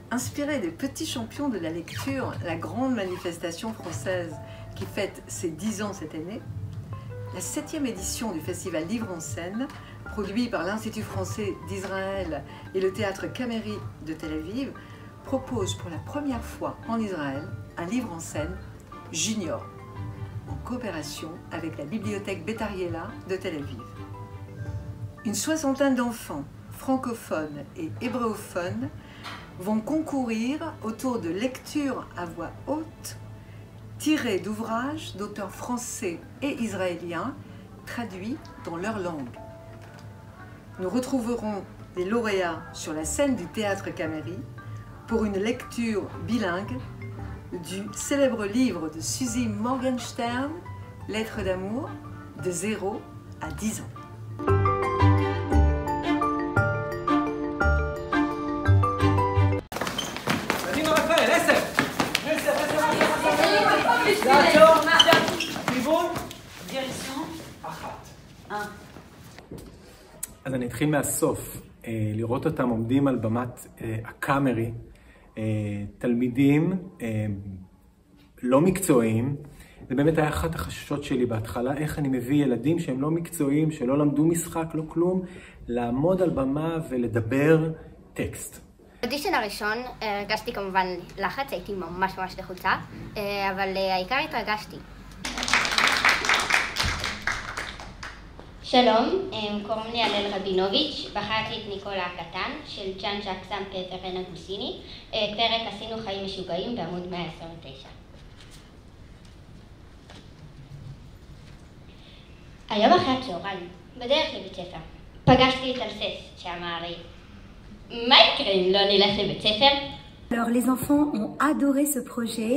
Inspiré des petits champions de la lecture, la grande manifestation française qui fête ses 10 ans cette année, la 7e édition du festival Livre en scène, produit par l'Institut français d'Israël et le théâtre Cameri de Tel Aviv, propose pour la première fois en Israël un livre en scène junior, en coopération avec la bibliothèque Beth Ariela de Tel Aviv. Une soixantaine d'enfants francophones et hébréophones vont concourir autour de lectures à voix haute tirées d'ouvrages d'auteurs français et israéliens traduits dans leur langue. Nous retrouverons les lauréats sur la scène du théâtre Cameri pour une lecture bilingue du célèbre livre de Suzy Morgenstern, Lettres d'amour, de 0 à 10 ans. אז אני אתחיל מהסוף, לראות אותם עומדים על במת הקאמרי, תלמידים לא מקצועיים. זה באמת היה אחת החששות שלי בהתחלה, איך אני מביא ילדים שהם לא מקצועיים, שלא למדו משחק, לא כלום, לעמוד על במה ולדבר טקסט. באודישן הראשון הרגשתי כמובן לחץ, הייתי ממש לחוצה, אבל העיקר התרגשתי. שלום, קוראים לי הלל רבינוביץ', בחרתי את ניקולה הקטן של ג'אן ז'אק סמפט ורנה גוסיני, פרק עשינו חיים משוגעים בעמוד 129. היום אחרי הצהריים, בדרך לבית ספר, פגשתי את אלסס שאמר לי, מה יקרה אם לא נלך לבית ספר? Alors les enfants ont adoré ce projet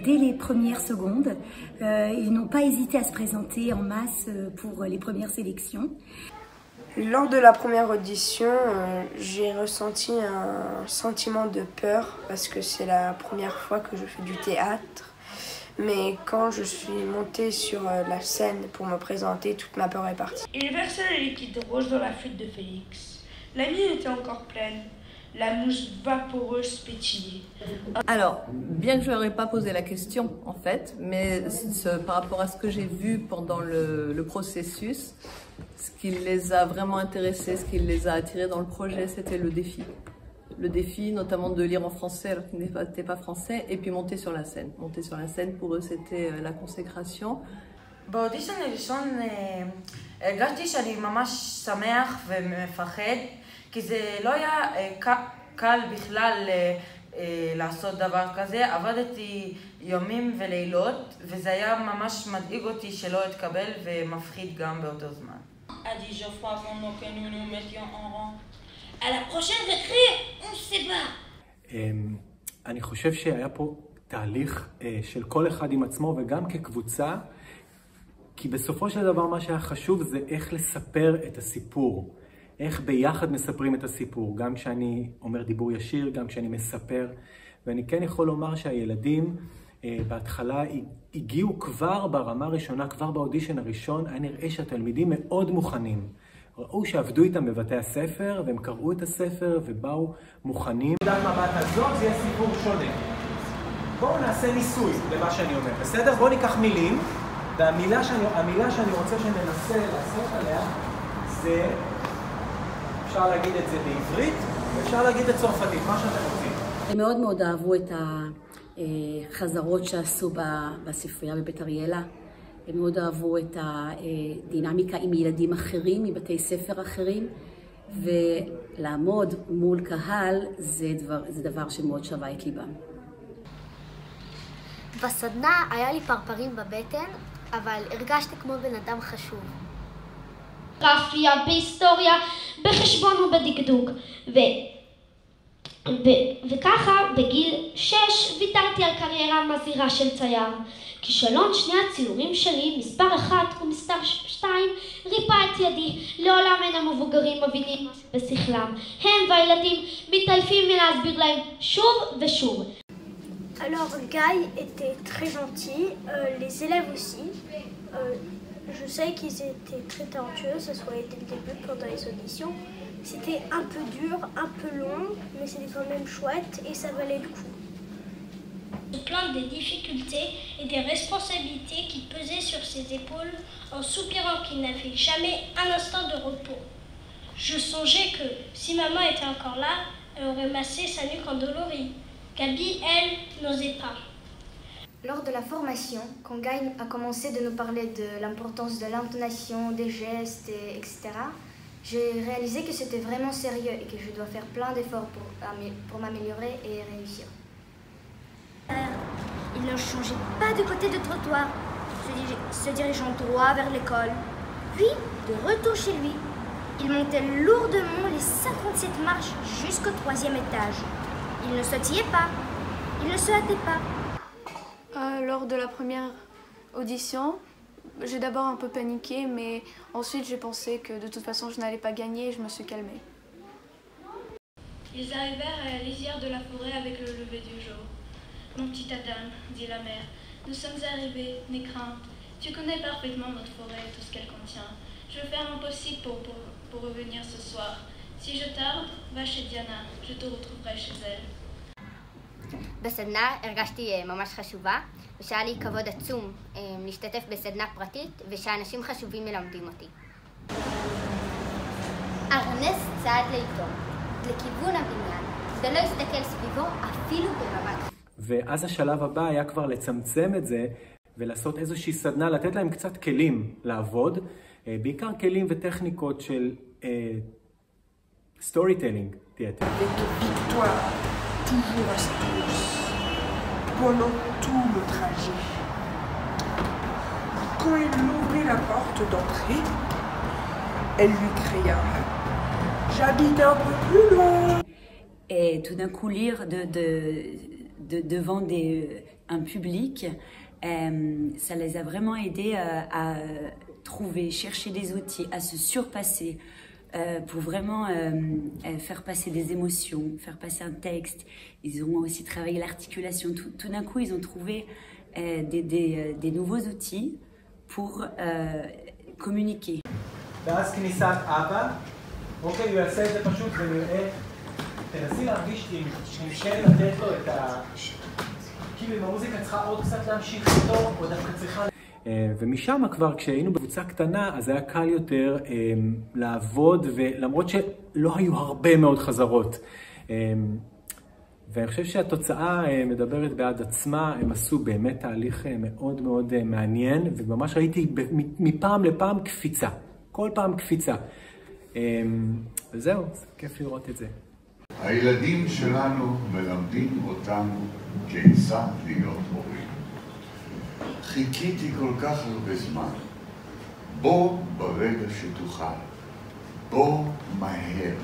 dès les premières secondes. Ils n'ont pas hésité à se présenter en masse pour les premières sélections. Lors de la première audition, j'ai ressenti un sentiment de peur parce que c'est la première fois que je fais du théâtre. Mais quand je suis montée sur la scène pour me présenter, toute ma peur est partie. Il versait les liquides rouges dans la flûte de Félix. La nuit était encore pleine. La mousse vaporeuse pétillait. Alors, bien que je leur ai pas posé la question en fait, mais par rapport à ce que j'ai vu pendant le processus, ce qui les a vraiment intéressés, ce qui les a attirés dans le projet, c'était le défi. Le défi notamment de lire en français alors qu'ils n'étaient pas français, et puis monter sur la scène. Monter sur la scène pour eux c'était la consécration. באודישן הראשון הרגשתי שאני ממש שמח ומפחד, כי זה לא היה קל בכלל לעשות דבר כזה. עבדתי יומים ולילות, וזה היה ממש מדאיג אותי שלא אתקבל ומפחיד גם באותו זמן. A dit Geoffroy pendant que nous nous mettions en rang. À la prochaine récré, on se bat. אני חושב שהיה פה תהליך של כל אחד עם עצמו וגם כקבוצה, כי בסופו של דבר מה שהיה חשוב זה איך לספר את הסיפור. איך ביחד מספרים את הסיפור, גם כשאני אומר דיבור ישיר, גם כשאני מספר. ואני כן יכול לומר שהילדים בהתחלה הגיעו כבר ברמה הראשונה, כבר באודישן הראשון, היה נראה שהתלמידים מאוד מוכנים. ראו שעבדו איתם בבתי הספר, והם קראו את הספר ובאו מוכנים. נקודת מבט הזאת זה יהיה סיפור שונה. בואו נעשה ניסוי למה שאני אומר, בסדר? בואו ניקח מילים, והמילה שאני רוצה שננסה לעשות עליה זה, אפשר להגיד את זה בעברית, ואפשר להגיד את צרפתית, מה שאתם רוצים. הם מאוד מאוד אהבו את החזרות שעשו בספרייה בבית אריאלה. הם מאוד אהבו את הדינמיקה עם ילדים אחרים, מבתי ספר אחרים, ולעמוד מול קהל זה דבר שמאוד שווה את ליבם. בסדנה היה לי פרפרים בבטן, אבל הרגשתי כמו בן אדם חשוב. גרפיה, בהיסטוריה, בחשבון ובדקדוק. וככה בגיל 6 ויתרתי על קריירה מזהירה של צייר. כישלון שני הציורים שלי, מספר 1 ומספר 2, ריפא את ידי. לעולם אין המבוגרים מבינים משהו בשכלם. הם והילדים מתעייפים מלהסביר להם שוב ושוב. Alors Guy était très gentil, les élèves aussi. Je sais qu'ils étaient très talentueux, ça se voyait dès le début pendant les auditions. C'était un peu dur, un peu long, mais c'était quand même chouette et ça valait le coup. Se plaindre des difficultés et des responsabilités qui pesaient sur ses épaules en soupirant qu'il n'avait jamais un instant de repos. Je songeais que, si maman était encore là, elle aurait massé sa nuque endolorie. Gabi, elle, n'osait pas. Lors de la formation, quand Guy a commencé de nous parler de l'importance de l'intonation, des gestes, etc., j'ai réalisé que c'était vraiment sérieux et que je dois faire plein d'efforts pour m'améliorer et réussir. Il ne changeait pas de côté de trottoir, se dirigeant droit vers l'école. Puis, de retour chez lui, il montait lourdement les 57 marches jusqu'au 3e étage. Il ne sautillait pas, il ne se hâtait pas. Lors de la première audition, j'ai d'abord un peu paniqué, mais ensuite j'ai pensé que de toute façon je n'allais pas gagner et je me suis calmée. Ils arrivèrent à la lisière de la forêt avec le lever du jour. « Mon petit Adam, dit la mère, nous sommes arrivés, n'aie crainte. Tu connais parfaitement notre forêt et tout ce qu'elle contient. Je vais faire mon possible pour revenir ce soir. Si je tarde, va chez Diana, je te retrouverai chez elle. » בסדנה הרגשתי ממש חשובה, ושהיה לי כבוד עצום להשתתף בסדנה פרטית, ושאנשים חשובים מלמדים אותי. ארנס צעד לאיתו, לכיוון הבניין, ולא הסתכל סביבו אפילו ברמת. ואז השלב הבא היה כבר לצמצם את זה, ולעשות איזושהי סדנה, לתת להם קצת כלים לעבוד, בעיקר כלים וטכניקות של סטורי טלינג, תיאטר. Toujours à sa course, pendant tout le trajet. Quand il ouvrit la porte d'entrée, elle lui cria « J'habite un peu plus loin !» Et tout d'un coup lire devant un public, ça les a vraiment aidés à trouver, chercher des outils, à se surpasser, pour vraiment faire passer des émotions, faire passer un texte. Ils ont aussi travaillé l'articulation. Tout d'un coup, ils ont trouvé des nouveaux outils pour communiquer. ואז כניסת אבא, אוקיי, הוא יעשה את זה פשוט ונראה, תנסי להרגיש אם כן לתת לו את ה... כאילו אם המוזיקה צריכה עוד קצת להמשיך איתו, או דווקא צריכה... ומשם כבר כשהיינו בקבוצה קטנה אז היה קל יותר לעבוד, ולמרות שלא היו הרבה מאוד חזרות. ואני חושב שהתוצאה מדברת בעד עצמה, הם עשו באמת תהליך מאוד מאוד מעניין, וממש ראיתי מפעם לפעם קפיצה, כל פעם קפיצה. וזהו, זה כיף לראות את זה. הילדים שלנו מלמדים אותנו כיצד להיות הורים. חיכיתי כל כך הרבה זמן. בוא ברגע שתוכל. בוא מהר.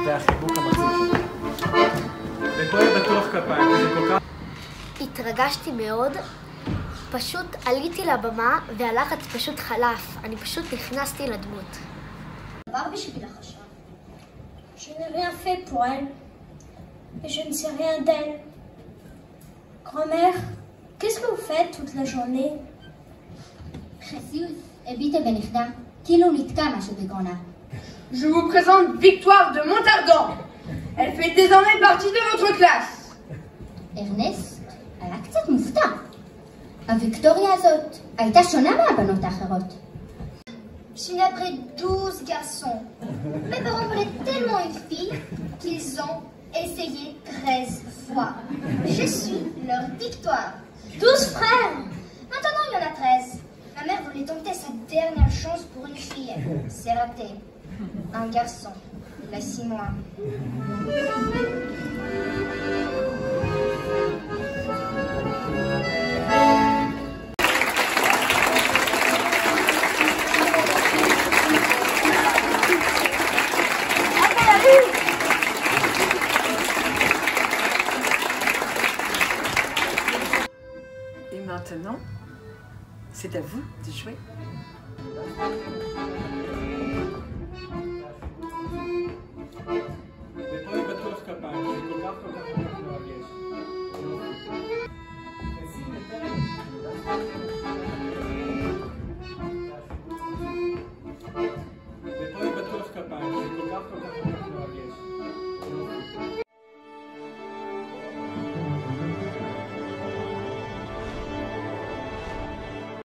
זה החיבוק המקסים שלו. ופה יהיה בטוח כפיים, זה כל כך... התרגשתי מאוד. פשוט עליתי לבמה והלחץ פשוט חלף. אני פשוט נכנסתי לדמות. דבר בשביל עכשיו. Je n'ai rien fait pour elle. Et je ne sais rien d'elle. Grand-mère, qu'est-ce que vous faites toute la journée? חסיוס, הביטה בנכדה, כאילו נתקע משהו בגרונה. Je vous présente Victoire de Montargand. Elle fait désormais partie de votre classe. ארנסט היה קצת מופתע. הוויקטוריה הזאת הייתה שונה מהבנות האחרות. Je suis née après 12 garçons. Mes parents voulaient tellement une fille qu'ils ont essayé 13 fois. Je suis leur victoire. 12 frères. Maintenant, il y en a 13. Ma mère voulait tenter sa dernière chance pour une fille. C'est raté. Un garçon. Il a 6 mois. Et maintenant, c'est à vous de jouer. ופה יהיה בטוח כפיים, זה כל כך